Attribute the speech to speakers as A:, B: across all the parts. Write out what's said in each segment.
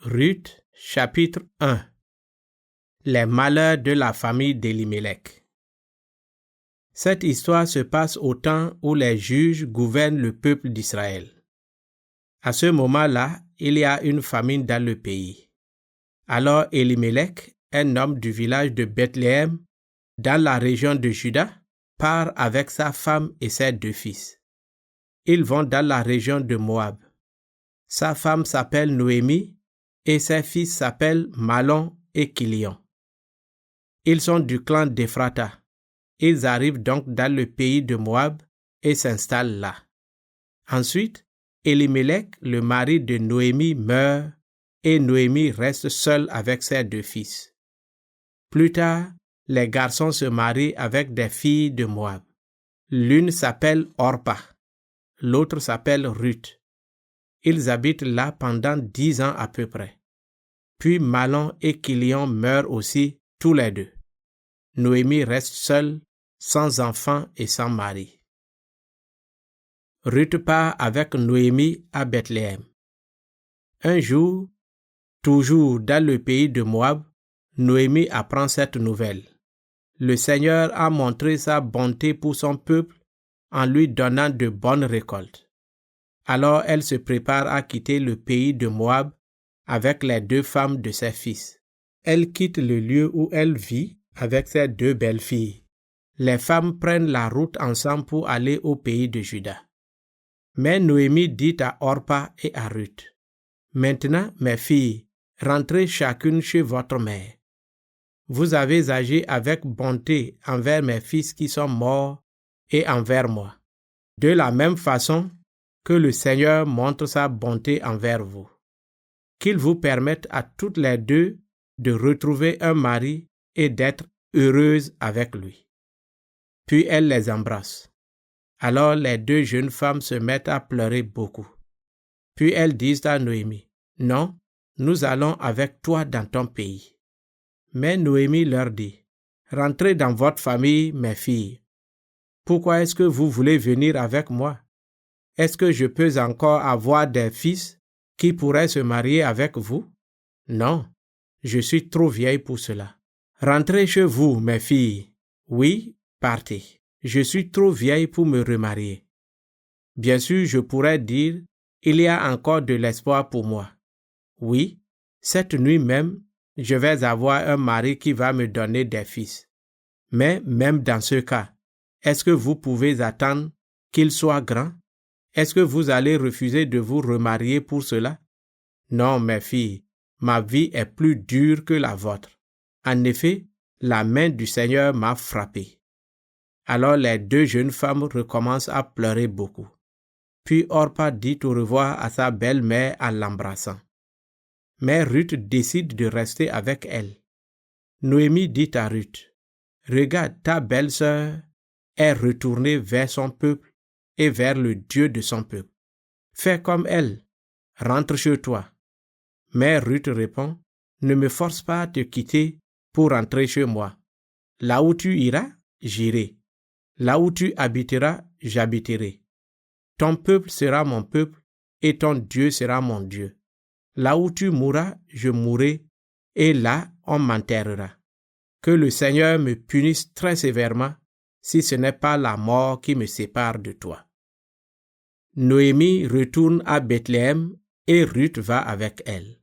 A: Ruth, chapitre 1. Les malheurs de la famille d'Elimelech. Cette histoire se passe au temps où les juges gouvernent le peuple d'Israël. À ce moment-là, il y a une famine dans le pays. Alors Elimelech, un homme du village de Bethléem, dans la région de Juda, part avec sa femme et ses 2 fils. Ils vont dans la région de Moab. Sa femme s'appelle Noémie et ses fils s'appellent Mahlon et Kilion. Ils sont du clan d'Ephrata. Ils arrivent donc dans le pays de Moab et s'installent là. Ensuite, Elimelech, le mari de Noémie, meurt et Noémie reste seule avec ses 2 fils. Plus tard, les garçons se marient avec des filles de Moab. L'une s'appelle Orpa, l'autre s'appelle Ruth. Ils habitent là pendant 10 ans à peu près. Puis Mahlon et Kilion meurent aussi tous les 2. Noémie reste seule, sans enfant et sans mari. Ruth part avec Noémie à Bethléem. Un jour, toujours dans le pays de Moab, Noémie apprend cette nouvelle. Le Seigneur a montré sa bonté pour son peuple en lui donnant de bonnes récoltes. Alors elle se prépare à quitter le pays de Moab avec les 2 femmes de ses fils. Elle quitte le lieu où elle vit avec ses 2 belles-filles. Les femmes prennent la route ensemble pour aller au pays de Juda. Mais Noémie dit à Orpa et à Ruth, « Maintenant, mes filles, rentrez chacune chez votre mère. Vous avez agi avec bonté envers mes fils qui sont morts et envers moi, de la même façon que le Seigneur montre sa bonté envers vous. Qu'il vous permette à toutes les 2 de retrouver un mari et d'être heureuses avec lui. » Puis elle les embrasse. Alors les 2 jeunes femmes se mettent à pleurer beaucoup. Puis elles disent à Noémie, « Non, nous allons avec toi dans ton pays. » Mais Noémie leur dit, « Rentrez dans votre famille, mes filles. Pourquoi est-ce que vous voulez venir avec moi? Est-ce que je peux encore avoir des fils qui pourraient se marier avec vous? Non, je suis trop vieille pour cela. Rentrez chez vous, mes filles. Oui, partez. Je suis trop vieille pour me remarier. Bien sûr, je pourrais dire, il y a encore de l'espoir pour moi. Oui, cette nuit même, je vais avoir un mari qui va me donner des fils. Mais même dans ce cas, est-ce que vous pouvez attendre qu'il soit grand? Est-ce que vous allez refuser de vous remarier pour cela? Non, mes filles, ma vie est plus dure que la vôtre. En effet, la main du Seigneur m'a frappée. » Alors les 2 jeunes femmes recommencent à pleurer beaucoup. Puis Orpa dit au revoir à sa belle-mère en l'embrassant. Mais Ruth décide de rester avec elle. Noémie dit à Ruth, « Regarde, ta belle-sœur est retournée vers son peuple et vers le Dieu de son peuple. Fais comme elle, rentre chez toi. » Mais Ruth répond, « Ne me force pas à te quitter pour rentrer chez moi. Là où tu iras, j'irai. Là où tu habiteras, j'habiterai. Ton peuple sera mon peuple et ton Dieu sera mon Dieu. Là où tu mourras, je mourrai, et là, on m'enterrera. Que le Seigneur me punisse très sévèrement, si ce n'est pas la mort qui me sépare de toi. » Noémie retourne à Bethléem et Ruth va avec elle.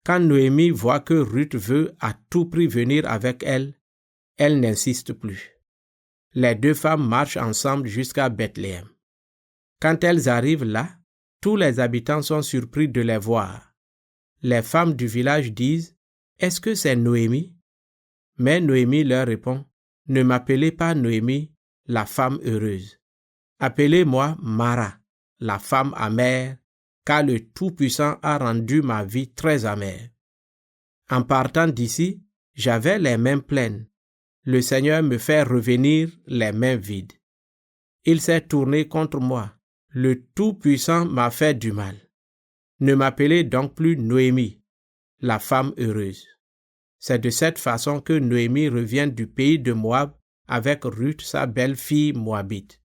A: Quand Noémie voit que Ruth veut à tout prix venir avec elle, elle n'insiste plus. Les 2 femmes marchent ensemble jusqu'à Bethléem. Quand elles arrivent là, tous les habitants sont surpris de les voir. Les femmes du village disent, « Est-ce que c'est Noémie? » Mais Noémie leur répond, « Ne m'appelez pas Noémie, la femme heureuse. Appelez-moi Mara, la femme amère, car le Tout-Puissant a rendu ma vie très amère. En partant d'ici, j'avais les mains pleines. Le Seigneur me fait revenir les mains vides. Il s'est tourné contre moi. Le Tout-Puissant m'a fait du mal. Ne m'appelez donc plus Noémie, la femme heureuse. » C'est de cette façon que Noémie revient du pays de Moab avec Ruth, sa belle-fille moabite.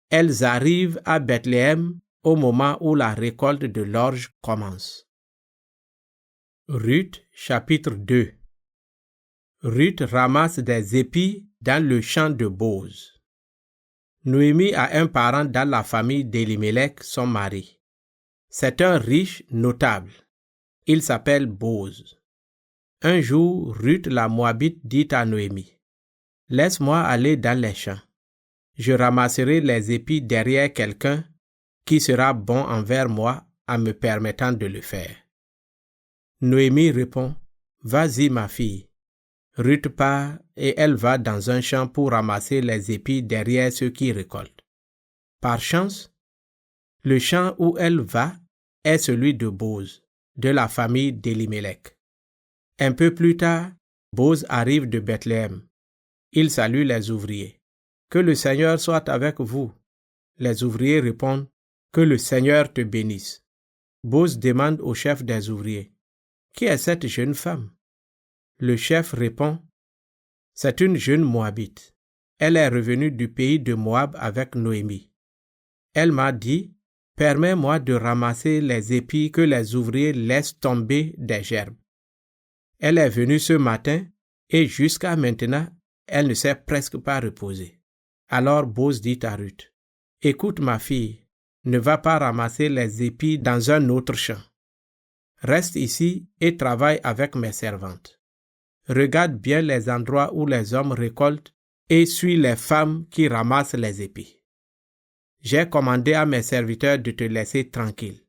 A: Elles arrivent à Bethléem au moment où la récolte de l'orge commence. Ruth chapitre 2. Ruth ramasse des épis dans le champ de Bose. Noémie a un parent dans la famille d'Elimelech, son mari. C'est un riche notable. Il s'appelle Bose. Un jour, Ruth la Moabite dit à Noémie, « Laisse-moi aller dans les champs. Je ramasserai les épis derrière quelqu'un qui sera bon envers moi en me permettant de le faire. » Noémie répond, « Vas-y ma fille. » Ruth part et elle va dans un champ pour ramasser les épis derrière ceux qui récoltent. Par chance, le champ où elle va est celui de Bose, de la famille d'Elimelech. Un peu plus tard, Bose arrive de Bethléem. Il salue les ouvriers. « Que le Seigneur soit avec vous. » Les ouvriers répondent, « Que le Seigneur te bénisse. » Bose demande au chef des ouvriers, « Qui est cette jeune femme? » Le chef répond, « C'est une jeune Moabite. Elle est revenue du pays de Moab avec Noémie. Elle m'a dit, « Permets-moi de ramasser les épis que les ouvriers laissent tomber des gerbes. » Elle est venue ce matin et jusqu'à maintenant, elle ne s'est presque pas reposée. Alors Bose dit à Ruth, « Écoute ma fille, ne va pas ramasser les épis dans un autre champ. Reste ici et travaille avec mes servantes. Regarde bien les endroits où les hommes récoltent et suis les femmes qui ramassent les épis. J'ai commandé à mes serviteurs de te laisser tranquille.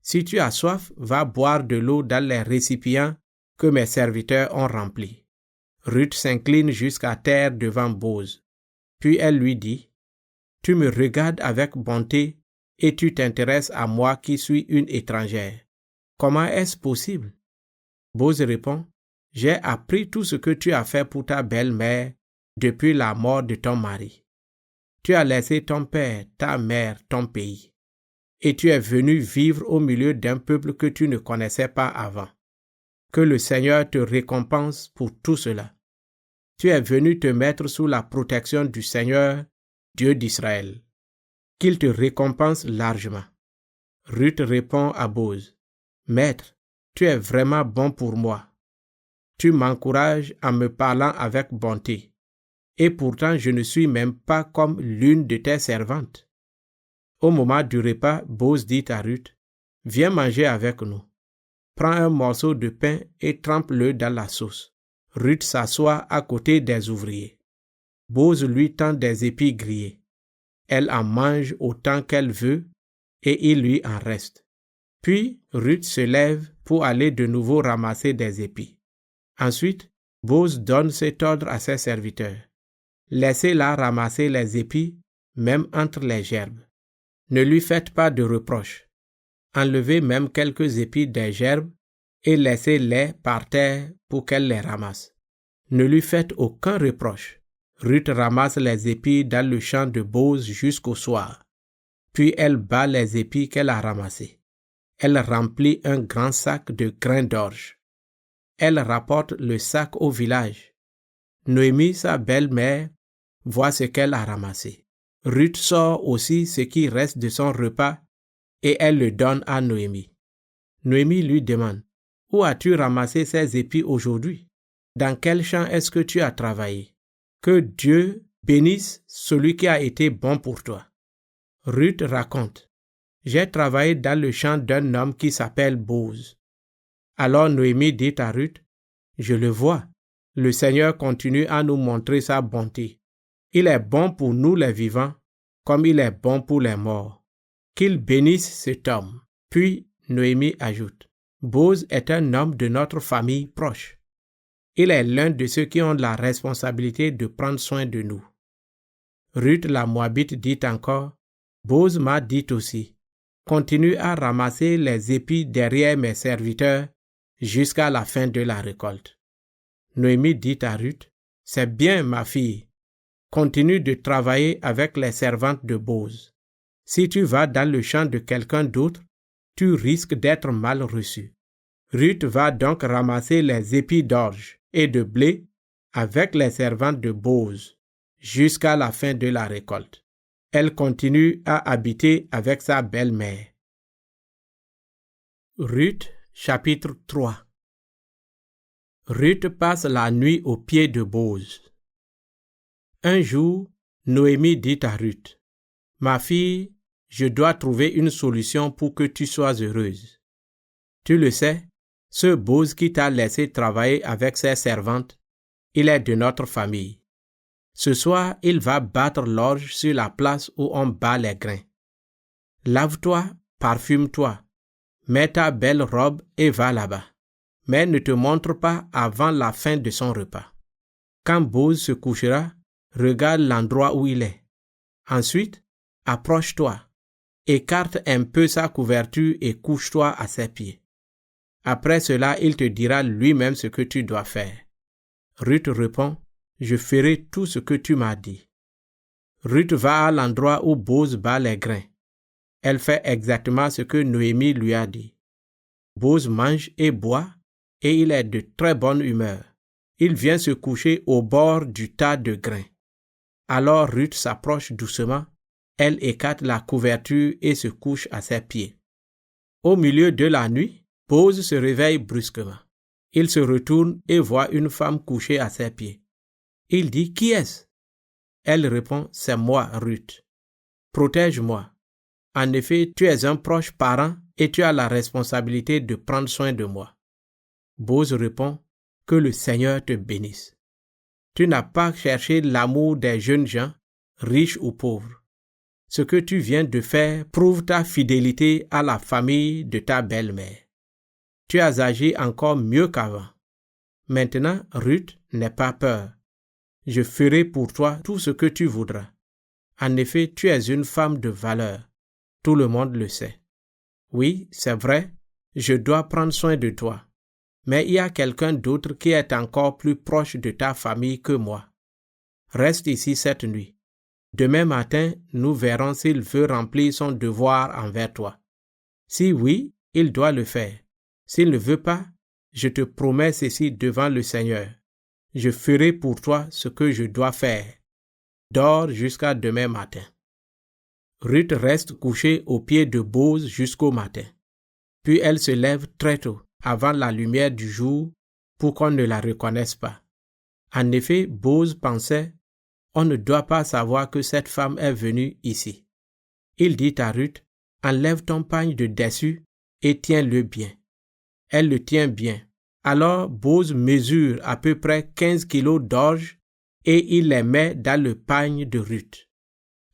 A: Si tu as soif, va boire de l'eau dans les récipients que mes serviteurs ont remplis. » Ruth s'incline jusqu'à terre devant Bose. Puis elle lui dit, « Tu me regardes avec bonté et tu t'intéresses à moi qui suis une étrangère. Comment est-ce possible? » Bose répond, « J'ai appris tout ce que tu as fait pour ta belle-mère depuis la mort de ton mari. Tu as laissé ton père, ta mère, ton pays, et tu es venu vivre au milieu d'un peuple que tu ne connaissais pas avant. Que le Seigneur te récompense pour tout cela. Tu es venu te mettre sous la protection du Seigneur, Dieu d'Israël. Qu'il te récompense largement. » Ruth répond à Bose, « Maître, tu es vraiment bon pour moi. Tu m'encourages en me parlant avec bonté, et pourtant je ne suis même pas comme l'une de tes servantes. » Au moment du repas, Bose dit à Ruth, « Viens manger avec nous. Prends un morceau de pain et trempe-le dans la sauce. » Ruth s'assoit à côté des ouvriers. Bose lui tend des épis grillés. Elle en mange autant qu'elle veut et il lui en reste. Puis Ruth se lève pour aller de nouveau ramasser des épis. Ensuite, Bose donne cet ordre à ses serviteurs. « Laissez-la ramasser les épis, même entre les gerbes. Ne lui faites pas de reproches. Enlevez même quelques épis des gerbes et laissez-les par terre pour qu'elle les ramasse. Ne lui faites aucun reproche. » Ruth ramasse les épis dans le champ de Bose jusqu'au soir. Puis elle bat les épis qu'elle a ramassés. Elle remplit un grand sac de grains d'orge. Elle rapporte le sac au village. Noémie, sa belle-mère, voit ce qu'elle a ramassé. Ruth sort aussi ce qui reste de son repas et elle le donne à Noémie. Noémie lui demande, « Où as-tu ramassé ces épis aujourd'hui? Dans quel champ est-ce que tu as travaillé? Que Dieu bénisse celui qui a été bon pour toi. » Ruth raconte, « J'ai travaillé dans le champ d'un homme qui s'appelle Bose. » Alors Noémie dit à Ruth, « Je le vois, le Seigneur continue à nous montrer sa bonté. Il est bon pour nous les vivants, comme il est bon pour les morts. Qu'il bénisse cet homme. » Puis Noémie ajoute, « Bose est un homme de notre famille proche. Il est l'un de ceux qui ont la responsabilité de prendre soin de nous. » Ruth la Moabite dit encore, « Bose m'a dit aussi, continue à ramasser les épis derrière mes serviteurs jusqu'à la fin de la récolte. » Noémie dit à Ruth, « C'est bien ma fille, continue de travailler avec les servantes de Bose. Si tu vas dans le champ de quelqu'un d'autre, tu risques d'être mal reçu. » Ruth va donc ramasser les épis d'orge et de blé avec les servantes de Bose jusqu'à la fin de la récolte. Elle continue à habiter avec sa belle-mère. Ruth, chapitre 3. Ruth passe la nuit aux pieds de Boz. Un jour, Noémie dit à Ruth, « Ma fille, je dois trouver une solution pour que tu sois heureuse. Tu le sais, ce Boz qui t'a laissé travailler avec ses servantes, il est de notre famille. Ce soir, il va battre l'orge sur la place où on bat les grains. Lave-toi, parfume-toi, mets ta belle robe et va là-bas. Mais ne te montre pas avant la fin de son repas. Quand Boz se couchera, regarde l'endroit où il est. Ensuite, approche-toi, écarte un peu sa couverture et couche-toi à ses pieds. Après cela, il te dira lui-même ce que tu dois faire. » Ruth répond, « Je ferai tout ce que tu m'as dit. » Ruth va à l'endroit où Boz bat les grains. Elle fait exactement ce que Noémie lui a dit. Boz mange et boit, et il est de très bonne humeur. Il vient se coucher au bord du tas de grains. Alors Ruth s'approche doucement, elle écarte la couverture et se couche à ses pieds. Au milieu de la nuit, Boz se réveille brusquement. Il se retourne et voit une femme couchée à ses pieds. Il dit, « Qui est-ce » Elle répond, « C'est moi, Ruth. Protège-moi. En effet, tu es un proche parent et tu as la responsabilité de prendre soin de moi. » Boz répond, « Que le Seigneur te bénisse. Tu n'as pas cherché l'amour des jeunes gens, riches ou pauvres. Ce que tu viens de faire prouve ta fidélité à la famille de ta belle-mère. Tu as agi encore mieux qu'avant. Maintenant, Ruth, n'aie pas peur. Je ferai pour toi tout ce que tu voudras. En effet, tu es une femme de valeur. Tout le monde le sait. Oui, c'est vrai, je dois prendre soin de toi. Mais il y a quelqu'un d'autre qui est encore plus proche de ta famille que moi. Reste ici cette nuit. Demain matin, nous verrons s'il veut remplir son devoir envers toi. Si oui, il doit le faire. S'il ne veut pas, je te promets ceci devant le Seigneur. Je ferai pour toi ce que je dois faire. Dors jusqu'à demain matin. » Ruth reste couchée aux pieds de Boz jusqu'au matin. Puis elle se lève très tôt, avant la lumière du jour, pour qu'on ne la reconnaisse pas. En effet, Boz pensait, « On ne doit pas savoir que cette femme est venue ici. » Il dit à Ruth, « Enlève ton pagne de dessus et tiens-le bien. » Elle le tient bien. Alors Boz mesure à peu près 15 kilos d'orge et il les met dans le pagne de Ruth.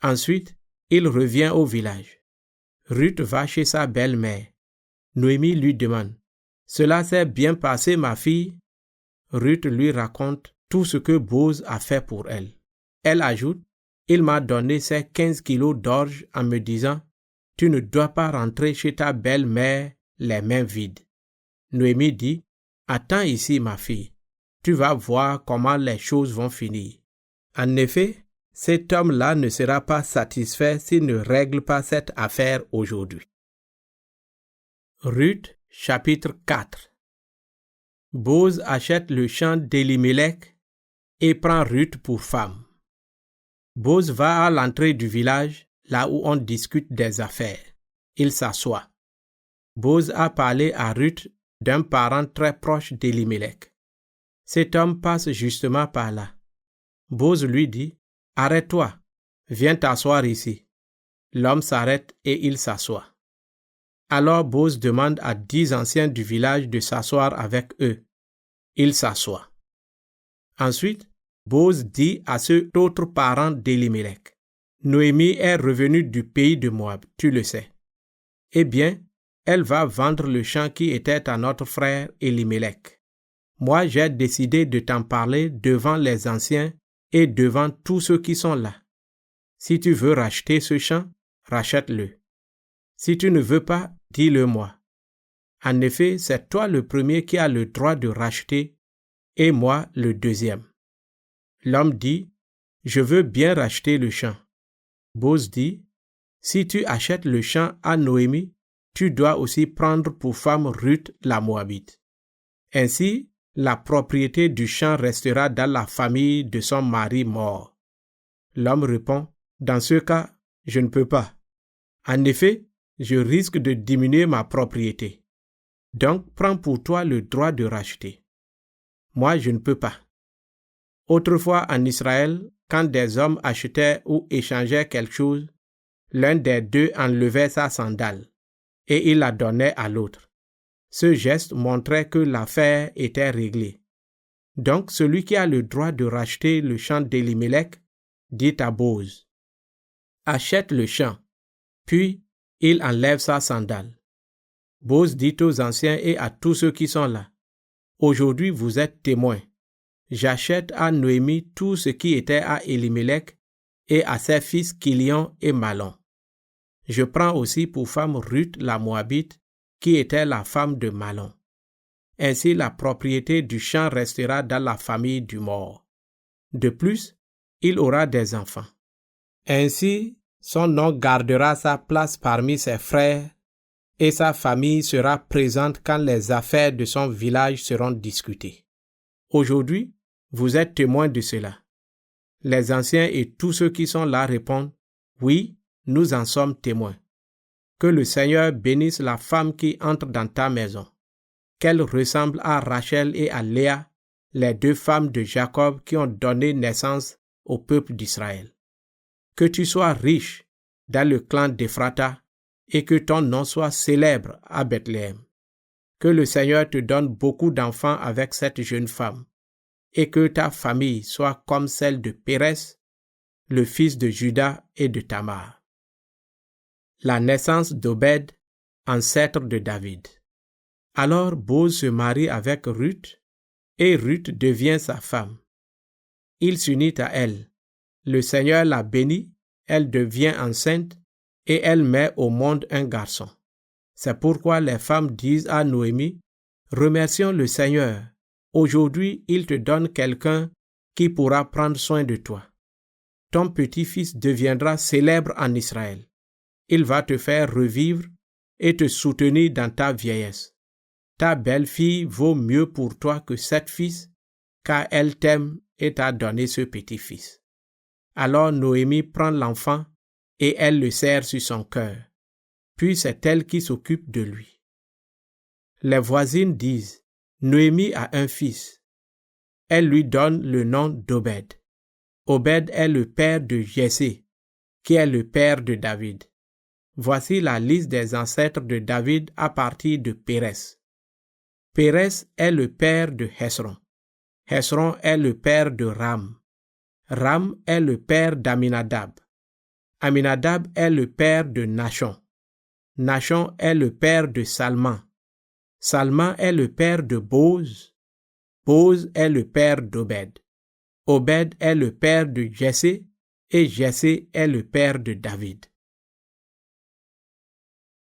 A: Ensuite, il revient au village. Ruth va chez sa belle-mère. Noémie lui demande, « Cela s'est bien passé, ma fille ?» Ruth lui raconte tout ce que Boz a fait pour elle. Elle ajoute, « Il m'a donné ces 15 kilos d'orge en me disant, « Tu ne dois pas rentrer chez ta belle-mère les mains vides. » Noémie dit, « Attends ici, ma fille. Tu vas voir comment les choses vont finir. » En effet, cet homme-là ne sera pas satisfait s'il ne règle pas cette affaire aujourd'hui. Ruth, chapitre 4. Boz achète le champ d'Elimelech et prend Ruth pour femme. Boz va à l'entrée du village, là où on discute des affaires. Il s'assoit. Boz a parlé à Ruth d'un parent très proche d'Elimelech. Cet homme passe justement par là. Boz lui dit, « Arrête-toi, viens t'asseoir ici. » L'homme s'arrête et il s'assoit. Alors Boz demande à 10 anciens du village de s'asseoir avec eux. Il s'assoit. Ensuite, Boz dit à cet autre parent d'Elimelech, « Noémie est revenue du pays de Moab, tu le sais. Eh bien, elle va vendre le champ qui était à notre frère Elimelech. Moi, j'ai décidé de t'en parler devant les anciens et devant tous ceux qui sont là. Si tu veux racheter ce champ, rachète-le. Si tu ne veux pas, dis-le-moi. En effet, c'est toi le premier qui a le droit de racheter et moi le deuxième. » L'homme dit, « Je veux bien racheter le champ. » Boz dit, « Si tu achètes le champ à Noémie, tu dois aussi prendre pour femme Ruth la Moabite. Ainsi, la propriété du champ restera dans la famille de son mari mort. » L'homme répond, « Dans ce cas, je ne peux pas. En effet, je risque de diminuer ma propriété. Donc, prends pour toi le droit de racheter. » Moi, je ne peux pas. Autrefois, en Israël, quand des hommes achetaient ou échangeaient quelque chose, l'un des deux enlevait sa sandale et il la donnait à l'autre. Ce geste montrait que l'affaire était réglée. Donc, celui qui a le droit de racheter le champ d'Elimelech dit à Boz: achète le champ, puis il enlève sa sandale. Boz dit aux anciens et à tous ceux qui sont là: aujourd'hui vous êtes témoins. J'achète à Noémie tout ce qui était à Elimelech et à ses fils Kilion et Malon. Je prends aussi pour femme Ruth la Moabite, qui était la femme de Malon. Ainsi la propriété du champ restera dans la famille du mort. De plus, il aura des enfants. Ainsi, son nom gardera sa place parmi ses frères, et sa famille sera présente quand les affaires de son village seront discutées. Aujourd'hui, vous êtes témoins de cela. Les anciens et tous ceux qui sont là répondent: oui, nous en sommes témoins. Que le Seigneur bénisse la femme qui entre dans ta maison. Qu'elle ressemble à Rachel et à Léa, les deux femmes de Jacob qui ont donné naissance au peuple d'Israël. Que tu sois riche dans le clan d'Éphrata et que ton nom soit célèbre à Bethléem. Que le Seigneur te donne beaucoup d'enfants avec cette jeune femme et que ta famille soit comme celle de Pérez, le fils de Juda et de Tamar. La naissance d'Obed, ancêtre de David. Alors Boz se marie avec Ruth et Ruth devient sa femme. Il s'unit à elle. Le Seigneur la bénit, elle devient enceinte et elle met au monde un garçon. C'est pourquoi les femmes disent à Noémie: remercions le Seigneur. Aujourd'hui, il te donne quelqu'un qui pourra prendre soin de toi. Ton petit-fils deviendra célèbre en Israël. Il va te faire revivre et te soutenir dans ta vieillesse. Ta belle-fille vaut mieux pour toi que 7 fils, car elle t'aime et t'a donné ce petit-fils. Alors Noémie prend l'enfant et elle le serre sur son cœur. Puis c'est elle qui s'occupe de lui. Les voisines disent: Noémie a un fils. Elle lui donne le nom d'Obed. Obed est le père de Jessé, qui est le père de David. Voici la liste des ancêtres de David à partir de Pérez. Pérez est le père de Hesron. Hesron est le père de Ram. Ram est le père d'Aminadab. Aminadab est le père de Nachon. Nachon est le père de Salman. Salman est le père de Boz. Boz est le père d'Obed. Obed est le père de Jessé et Jessé est le père de David.